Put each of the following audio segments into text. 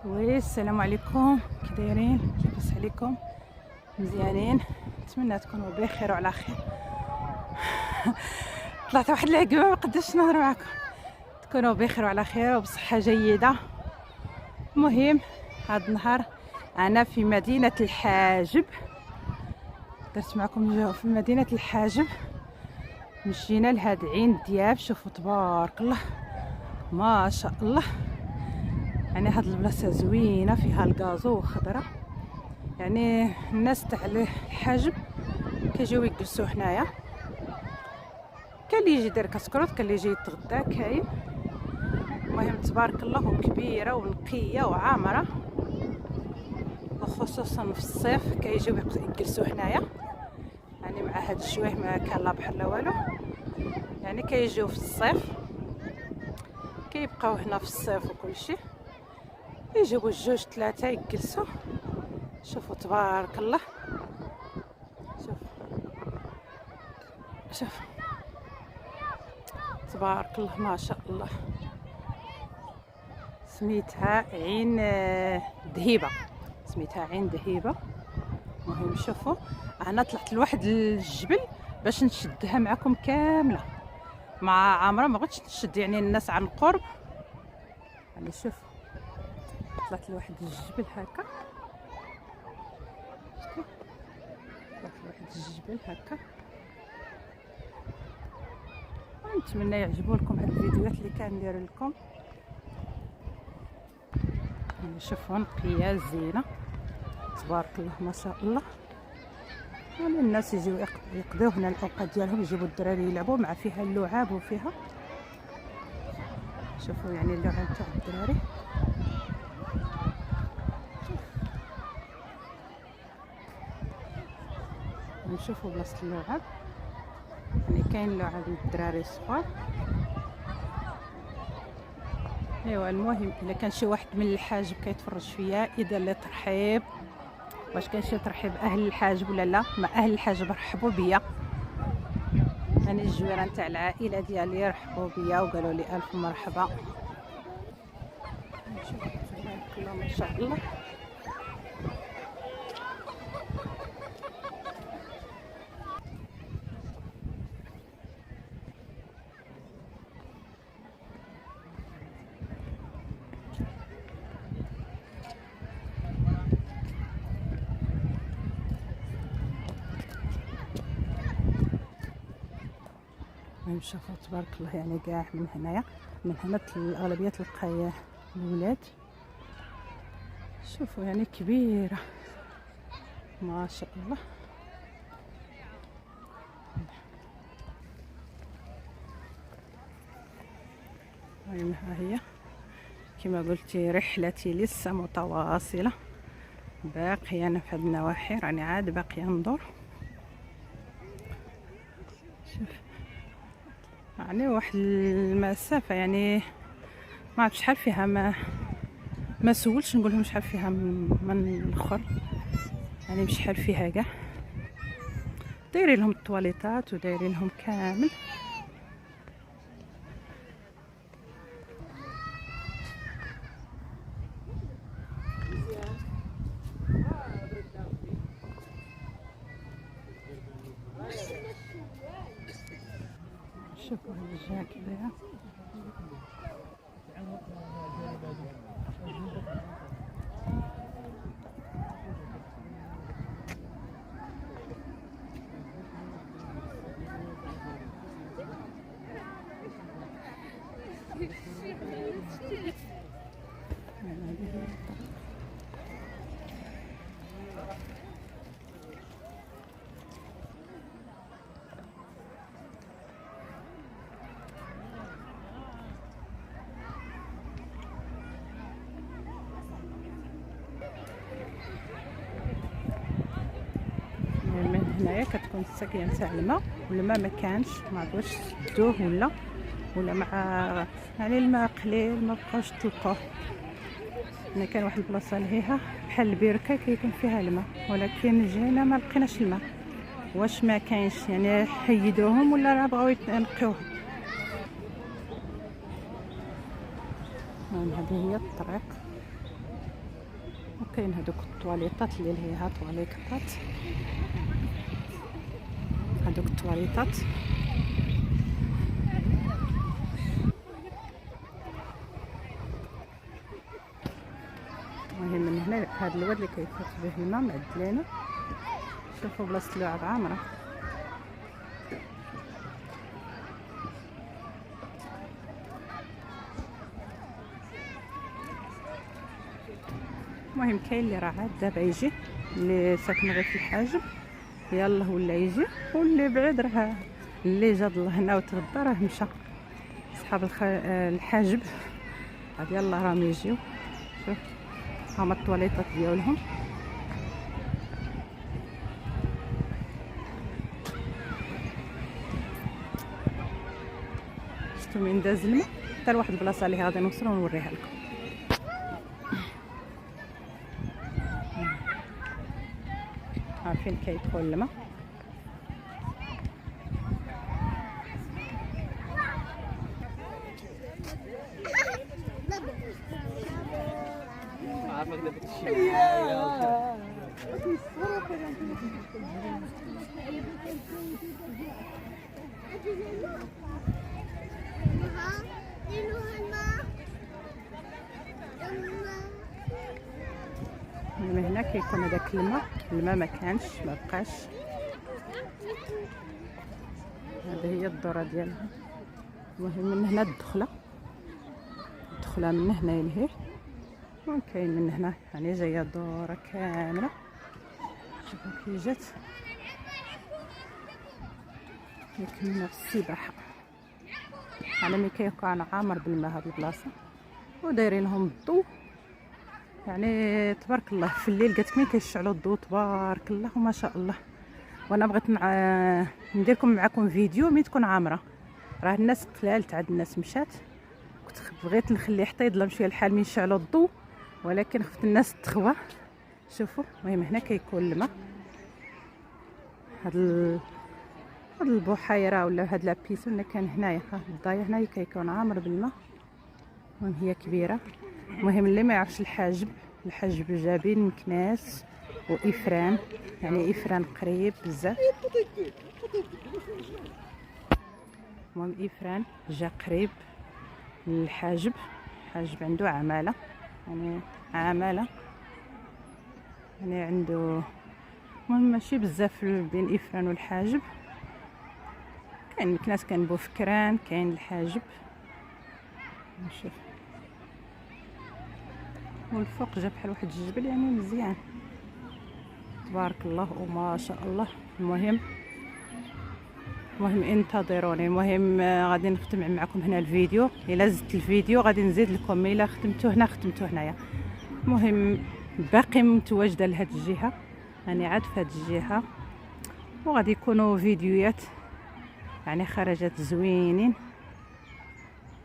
والسلام عليكم، كي دايرين؟ لاباس عليكم؟ مزيانين؟ نتمنى تكونوا بخير وعلى خير. طلعت واحد العقبه ما قدرتش نهضر معكم. تكونوا بخير وعلى خير وبصحه جيده. المهم هذا النهار انا في مدينه الحاجب، درت معكم في مدينه الحاجب. مشينا لهاد عين دياب، شوفوا تبارك الله ما شاء الله. يعني هاد البلاصه زوينه، فيها الكازو وخضره. يعني الناس تاع الحاجب كيجيو يجلسوا هنايا، كاين اللي يجي يدير كسكروت، كاين اللي يجي يتغدى، كاين. المهم تبارك الله كبيره ونقيه وعامره، وخصوصا في الصيف كيجيو يجلسوا هنايا. يعني مع هاد الشويه ما كان لا بحر لا والو، يعني كيجيو في الصيف، كيبقاو هنا في الصيف وكل شيء، يجيبوا جوج ثلاثه يجلسوا. شوفوا تبارك الله، شوف تبارك الله ما شاء الله. سميتها عين دهيبه، سميتها عين دهيبه. المهم شوفوا انا طلعت لواحد الجبل باش نشدها معكم كامله، مع عامره ما بغيتش نشد يعني الناس عن قرب. يعني شوف طلعت لواحد الجبل هكا، طلعت لواحد الجبل هكا. نتمنى يعجبوا لكم هاد الفيديوهات اللي كندير لكم. يعني شوفوا نقيه زينه تبارك الله ما شاء الله. يعني الناس يجيو يقضيو هنا الاوقات ديالهم، يجيبوا الدراري يلعبوا، مع فيها اللعاب وفيها. شوفوا يعني اللعاب تاع الدراري. نشوفوا بلاصه اللعاب، يعني كاين لعاب للدراري الصغار. ايوا المهم الا كان شي واحد من الحاجب كيتفرج فيا يدير لي ترحيب، واش كاين شي ترحيب اهل الحاجب ولا لا؟ ما اهل الحاجب رحبوا بيا، يعني الجيران تاع العائله ديالي رحبوا بيا وقالوا لي الف مرحبا. نشوف تبارك الله ما شاء الله. شوفوا تبارك الله، يعني كاع من هنايا، من هنا الاغلبيه تلقاي الولاد. شوفوا يعني كبيره ما شاء الله. المهم ها هي كما قلتي رحلتي لسه متواصله، باقيه انا في هذه النواحي، راني عاد باقيه ندور. شوف يعني واحد المسافه، يعني ما عرفت شحال فيها، ما سولش نقول لهم شحال فيها من الاخر، يعني بشحال فيها كاع. دايرين لهم الطواليطات ودايرين لهم كامل. شوفوا هاد الجهه كبيره. من هنايا كتكون الساكيه نتاع الماء، والماء ما كانش، ما عرفوش سدوه ولا مع يعني الماء قليل ما بقاوش تلقوه. هنا كان واحد البلاصه لهيها بحال البركه كيكون فيها الماء، ولكن جينا ما لقيناش الماء. واش ما كاينش يعني حيدوهم ولا راه بغاو ينقيوهم؟ هذه هي الطريق. وكاين هذوك الطواليطات اللي هي طواليطات، هذوك الطواليطات. المهم من هنا هذا الواد اللي كيفوت به الماء معدلينه. شوفوا بلاصه اللعاب عامره. المهم كاين اللي راه عاد دابا يجي، اللي ساكن غير في الحاجب يلاه ولا يجي، واللي بعيد راه اللي جا هنا وتغدى راه مشى. صحاب الحاجب عاد يلاه راهم يجيو. شوف هما الطواليطات ديالهم. شفتوا من داز الماء حتى لواحد البلاصه اللي غادي نوصلوا ونوريها لكم. عارفين كيدخل الماء. من هنا كيكون هذاك الماء ما كانش، ما بقاش. هذه هي الدوره ديالها. المهم من هنا الدخله من هنا لهيه، وكاين من هنا يعني جايه دوره كامله. شوفوا كي جات يكملوا في السباحه. على ملي كيكون عامر بالماء هاد البلاصه ودايرين لهم الضو، يعني تبارك الله. في الليل قالت ملي كيشعلوا الضو تبارك الله وما شاء الله. وانا بغيت ندير معكم فيديو ملي تكون عامره، راه الناس قلالت، عاد الناس مشات. كنت بغيت نخلي حتى يظلم شويه الحال من يشعلوا الضو، ولكن خفت الناس تخوى. شوفوا المهم هنا كيكون الماء. هاد البحيره ولا هاد لابيسون اللي كان هنايا، الضايه هنايا كيكون عامر بالماء. المهم هي كبيره. المهم اللي ما يعرفش الحاجب جابين مكناس وإفران، يعني إفران قريب بزاف. المهم إفران جا قريب للحاجب. الحاجب عنده عمالة، يعني عمالة، يعني عنده. المهم ماشي بزاف بين إفران والحاجب. كاين مكناس، كاين بوفكران، كاين الحاجب. نشوف والفوق جا بحال واحد الجبل، يعني مزيان تبارك الله وما شاء الله. المهم انتظروني. المهم غادي نختم معكم هنا الفيديو. الا زدت الفيديو غادي نزيد لكم، الا ختمتو هنا ختمتو هنايا. المهم باقي متواجده لهاد الجهه، يعني عاد في هاد الجهه، وغادي يكونوا فيديوهات يعني خرجات زوينين.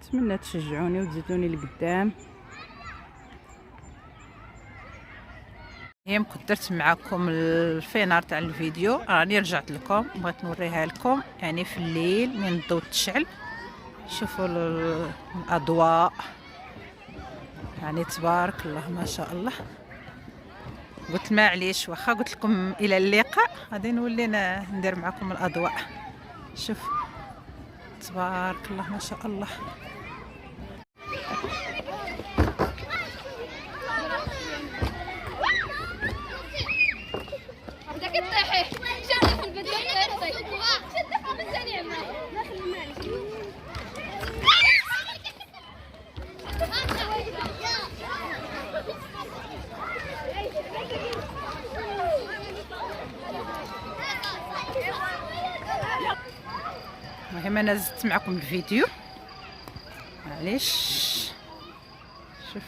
نتمنى تشجعوني وتزيدوني لقدام. هي درت معكم الفينار تاع الفيديو، راني رجعت لكم بغيت نوريها لكم. يعني في الليل من الضوء تشعل، شوفوا الاضواء، يعني تبارك الله ما شاء الله. قلت معليش واخا قلت لكم الى اللقاء، غادي نولي ندير معكم الاضواء. شوف تبارك الله ما شاء الله. المهم انا زدت معكم الفيديو معليش. شوف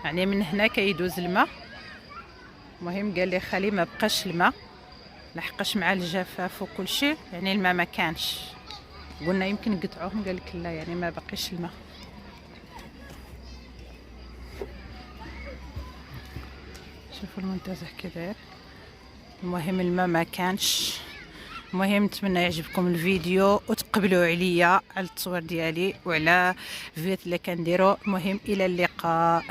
يعني من هنا كيدوز الماء. المهم قال لي خالي ما بقاش الماء، لحقاش مع الجفاف وكل شيء، يعني الماء ما كانش. قلنا يمكن نقطعوهم، قال لك لا، يعني ما بقيش الماء. شوفوا المنتزه كي داير. المهم الماء ما كانش، المهم نتمنى يعجبكم الفيديو وتقبلوا عليا على التصوير ديالي وعلى الفيديوهات اللي كنديروا. المهم الى اللقاء.